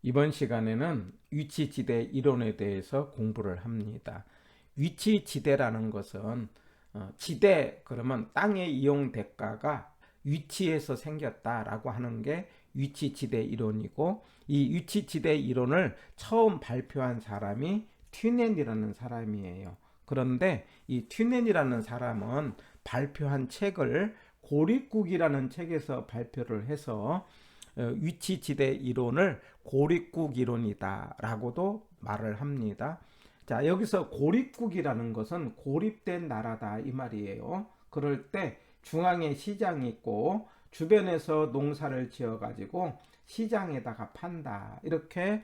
이번 시간에는 위치지대 이론에 대해서 공부를 합니다. 위치지대라는 것은 지대 그러면 땅의 이용 대가가 위치에서 생겼다라고 하는 게 위치지대 이론이고, 이 위치지대 이론을 처음 발표한 사람이 튜넨이라는 사람이에요. 그런데 이 튜넨이라는 사람은 발표한 책을 고립국이라는 책에서 발표를 해서 위치지대 이론을 고립국 이론이다라고도 말을 합니다. 자, 여기서 고립국이라는 것은 고립된 나라다 이 말이에요. 그럴 때 중앙에 시장이 있고 주변에서 농사를 지어 가지고 시장에다가 판다, 이렇게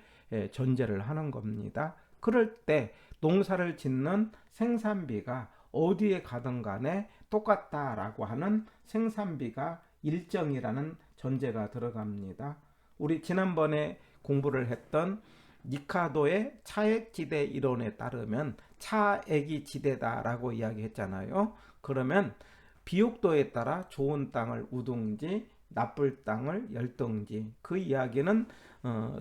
전제를 하는 겁니다. 그럴 때 농사를 짓는 생산비가 어디에 가든 간에 똑같다라고 하는 생산비가 일정이라는 전제가 들어갑니다. 우리 지난번에 공부를 했던 니카도의 차액지대 이론에 따르면 차액이 지대다라고 이야기했잖아요. 그러면 비옥도에 따라 좋은 땅을 우등지, 나쁠 땅을 열등지, 그 이야기는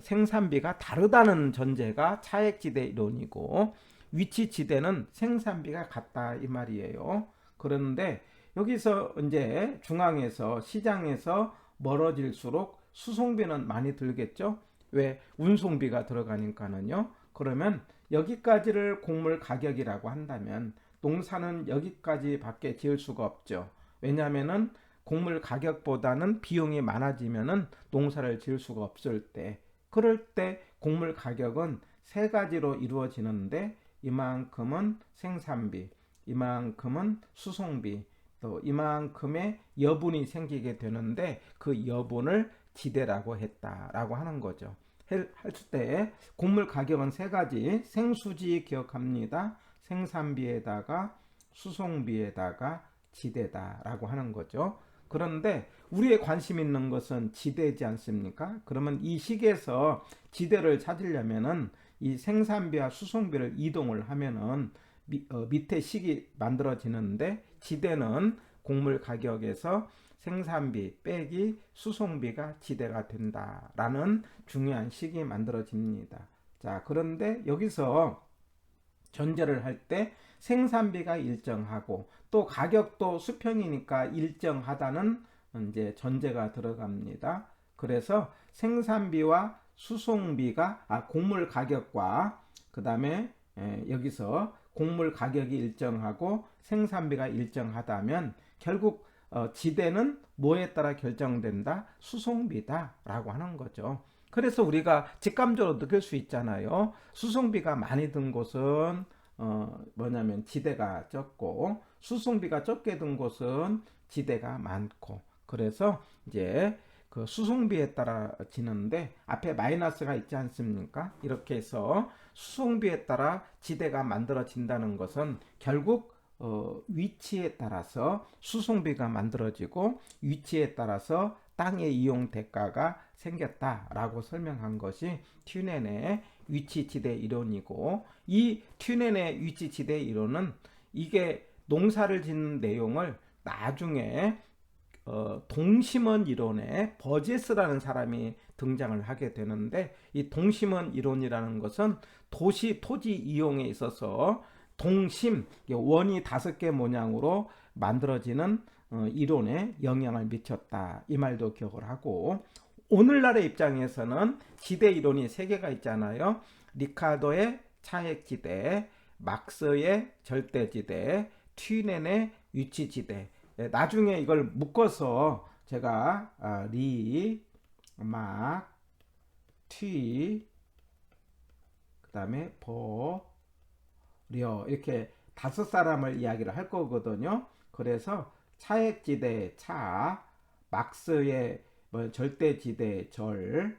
생산비가 다르다는 전제가 차액지대 이론이고, 위치지대는 생산비가 같다 이 말이에요. 그런데 여기서 이제 중앙에서 시장에서 멀어질수록 수송비는 많이 들겠죠. 왜? 운송비가 들어가니까는요. 그러면 여기까지를 곡물 가격이라고 한다면 농사는 여기까지밖에 지을 수가 없죠. 왜냐하면은 곡물 가격보다는 비용이 많아지면은 농사를 지을 수가 없을 때, 그럴 때 곡물 가격은 세 가지로 이루어지는데, 이만큼은 생산비, 이만큼은 수송비, 또 이만큼의 여분이 생기게 되는데, 그 여분을 지대라고 했다라고 하는 거죠. 할 때 곡물 가격은 세 가지, 생수지 기억합니다. 생산비에다가 수송비에다가 지대다라고 하는 거죠. 그런데 우리의 관심 있는 것은 지대지 않습니까? 그러면 이 식에서 지대를 찾으려면은 이 생산비와 수송비를 이동을 하면은 밑에 식이 만들어지는데, 지대는 곡물 가격에서 생산비 빼기 수송비가 지대가 된다라는 중요한 식이 만들어집니다. 자, 그런데 여기서 전제를 할 때 생산비가 일정하고 또 가격도 수평이니까 일정하다는 이제 전제가 들어갑니다. 그래서 생산비와 수송비가 곡물 가격과 그 다음에 여기서 곡물 가격이 일정하고 생산비가 일정하다면 결국 지대는 뭐에 따라 결정된다? 수송비다라고 하는 거죠. 그래서 우리가 직감적으로 느낄 수 있잖아요. 수송비가 많이 든 곳은 뭐냐면 지대가 적고, 수송비가 적게 든 곳은 지대가 많고. 그래서 이제 그 수송비에 따라 지는데 앞에 마이너스가 있지 않습니까? 이렇게 해서 수송비에 따라 지대가 만들어진다는 것은 결국 위치에 따라서 수송비가 만들어지고, 위치에 따라서 땅의 이용 대가가 생겼다라고 설명한 것이 튜넨의 위치지대 이론이고, 이 튜넨의 위치지대 이론은 이게 농사를 짓는 내용을 나중에 동심원 이론에 버제스라는 사람이 등장을 하게 되는데, 이 동심원 이론이라는 것은 도시 토지 이용에 있어서 동심, 원이 5개 모양으로 만들어지는 이론에 영향을 미쳤다 이 말도 기억을 하고, 오늘날의 입장에서는 지대 이론이 3개가 있잖아요. 리카도의 차액지대, 막스의 절대지대, 튜넨의 위치지대. 나중에 이걸 묶어서 제가 막, 튀, 그 다음에 이렇게 5사람을 이야기를 할 거거든요. 그래서 차액지대 차, 막스의 절대지대 절,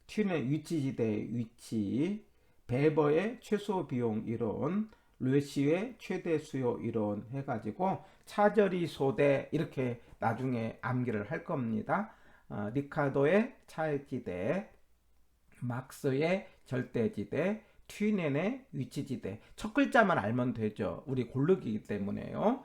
튠의 위치지대 위치, 베버의 최소 비용 이론, 르시의 최대 수요 이론 해가지고 차절이 소대 이렇게 나중에 암기를 할 겁니다. 리카도의 차액지대, 막스의 절대지대, 튜넨의 위치지대. 첫 글자만 알면 되죠. 우리 고르기이기 때문에요.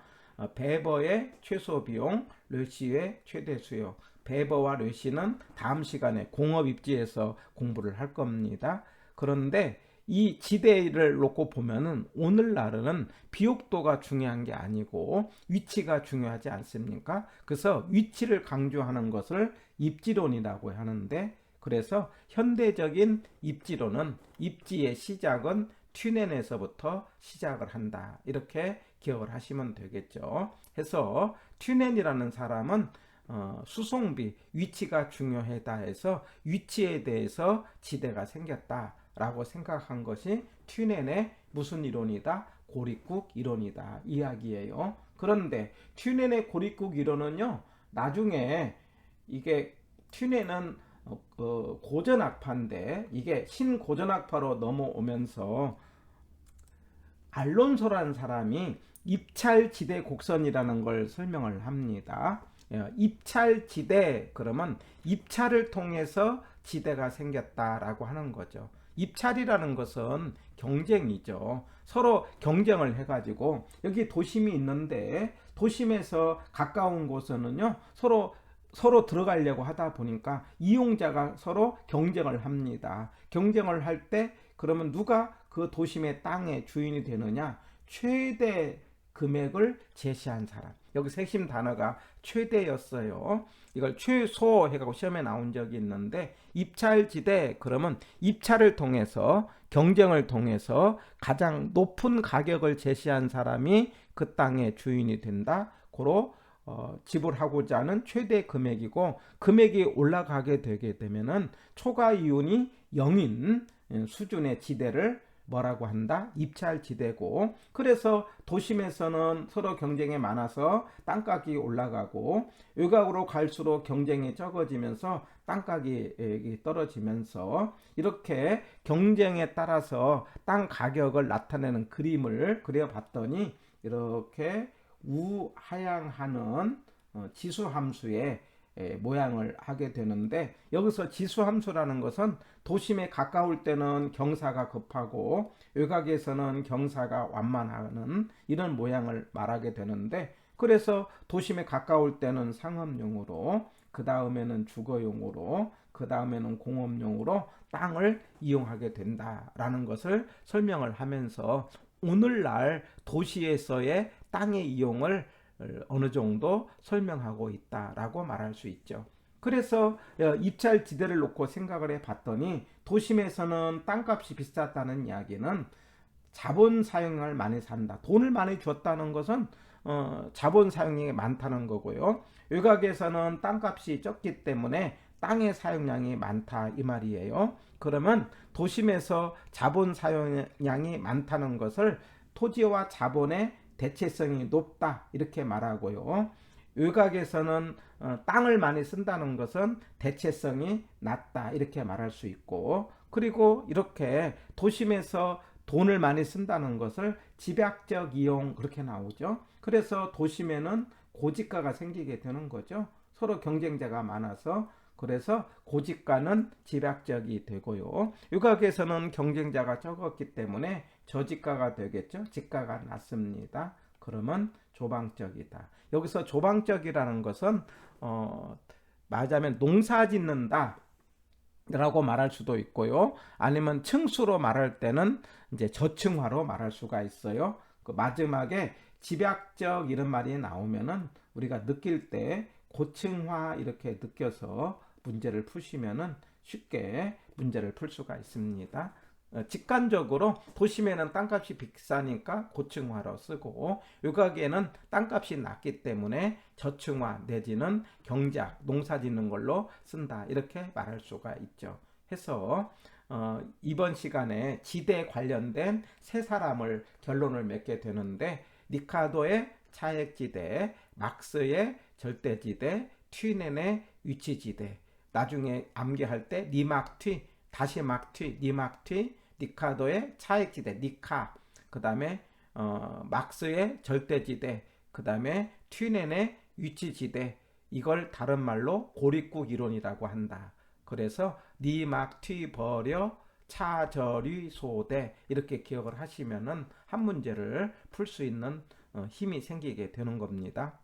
배버의 최소 비용, 르시의 최대 수요. 배버와 르시는 다음 시간에 공업 입지에서 공부를 할 겁니다. 그런데 이 지대를 놓고 보면은 오늘날은 비옥도가 중요한 게 아니고 위치가 중요하지 않습니까? 그래서 위치를 강조하는 것을 입지론이라고 하는데, 그래서 현대적인 입지론은 입지의 시작은 튜넨에서부터 시작을 한다, 이렇게 기억을 하시면 되겠죠. 해서 튜넨이라는 사람은 수송비, 위치가 중요하다 해서 위치에 대해서 지대가 생겼다 라고 생각한 것이 튜넨의 무슨 이론이다? 고립국 이론이다 이야기예요. 그런데 튜넨의 고립국 이론은요, 나중에 이게 튜넨은 고전학파인데 이게 신고전학파로 넘어오면서 알론소라는 사람이 입찰지대 곡선이라는 걸 설명을 합니다. 입찰지대, 그러면 입찰을 통해서 지대가 생겼다라고 하는 거죠. 입찰이라는 것은 경쟁이죠. 서로 경쟁을 해가지고 여기 도심이 있는데 도심에서 가까운 곳에는요 서로 들어가려고 하다 보니까 이용자가 서로 경쟁을 합니다. 경쟁을 할 때 그러면 누가 그 도심의 땅의 주인이 되느냐? 최대 금액을 제시한 사람. 여기서 핵심 단어가 최대였어요. 이걸 최소 해가지고 시험에 나온 적이 있는데, 입찰지대 그러면 입찰을 통해서 경쟁을 통해서 가장 높은 가격을 제시한 사람이 그 땅의 주인이 된다. 고로 지불하고자 하는 최대 금액이고, 금액이 올라가게 되게 되면은 초과 이윤이 0인 수준의 지대를 뭐라고 한다? 입찰지대고, 그래서 도심에서는 서로 경쟁이 많아서 땅값이 올라가고 외곽으로 갈수록 경쟁이 적어지면서 땅값이 떨어지면서 이렇게 경쟁에 따라서 땅 가격을 나타내는 그림을 그려봤더니 이렇게 우하향하는 지수함수의 모양을 하게 되는데, 여기서 지수함수라는 것은 도심에 가까울 때는 경사가 급하고 외곽에서는 경사가 완만하는 이런 모양을 말하게 되는데, 그래서 도심에 가까울 때는 상업용으로, 그 다음에는 주거용으로, 그 다음에는 공업용으로 땅을 이용하게 된다라는 것을 설명을 하면서 오늘날 도시에서의 땅의 이용을 어느 정도 설명하고 있다라고 말할 수 있죠. 그래서 입찰 지대를 놓고 생각을 해봤더니 도심에서는 땅값이 비쌌다는 이야기는 자본 사용량을 많이 산다. 돈을 많이 줬다는 것은 자본 사용량이 많다는 거고요. 외곽에서는 땅값이 적기 때문에 땅의 사용량이 많다 이 말이에요. 그러면 도심에서 자본 사용량이 많다는 것을 토지와 자본의 대체성이 높다 이렇게 말하고요. 외곽에서는 땅을 많이 쓴다는 것은 대체성이 낮다 이렇게 말할 수 있고, 그리고 이렇게 도심에서 돈을 많이 쓴다는 것을 집약적 이용 그렇게 나오죠. 그래서 도심에는 고지가가 생기게 되는 거죠. 서로 경쟁자가 많아서. 그래서 고지가는 집약적이 되고요. 외곽에서는 경쟁자가 적었기 때문에 저지가가 되겠죠. 지가가 낮습니다. 그러면 조방적이다. 여기서 조방적이라는 것은 말하자면 농사 짓는다 라고 말할 수도 있고요. 아니면 층수로 말할 때는 이제 저층화로 말할 수가 있어요. 그 마지막에 집약적 이런 말이 나오면은 우리가 느낄 때 고층화 이렇게 느껴서 문제를 푸시면은 쉽게 문제를 풀 수가 있습니다. 직관적으로 도심에는 땅값이 비싸니까 고층화로 쓰고, 외곽에는 땅값이 낮기 때문에 저층화 내지는 경작, 농사 짓는 걸로 쓴다 이렇게 말할 수가 있죠. 해서 이번 시간에 지대 관련된 세 사람을 결론을 맺게 되는데, 니카도의 차액지대, 막스의 절대지대, 튜넨의 위치지대. 나중에 암기할 때 니막튀, 다시 막튀, 니막튀, 니카도의 차액지대, 니카, 그 다음에 막스의 절대지대, 그 다음에 튜넨의 위치지대, 이걸 다른 말로 고립국 이론이라고 한다. 그래서 니막튀 버려 차저리 소대 이렇게 기억을 하시면은 한 문제를 풀 수 있는 힘이 생기게 되는 겁니다.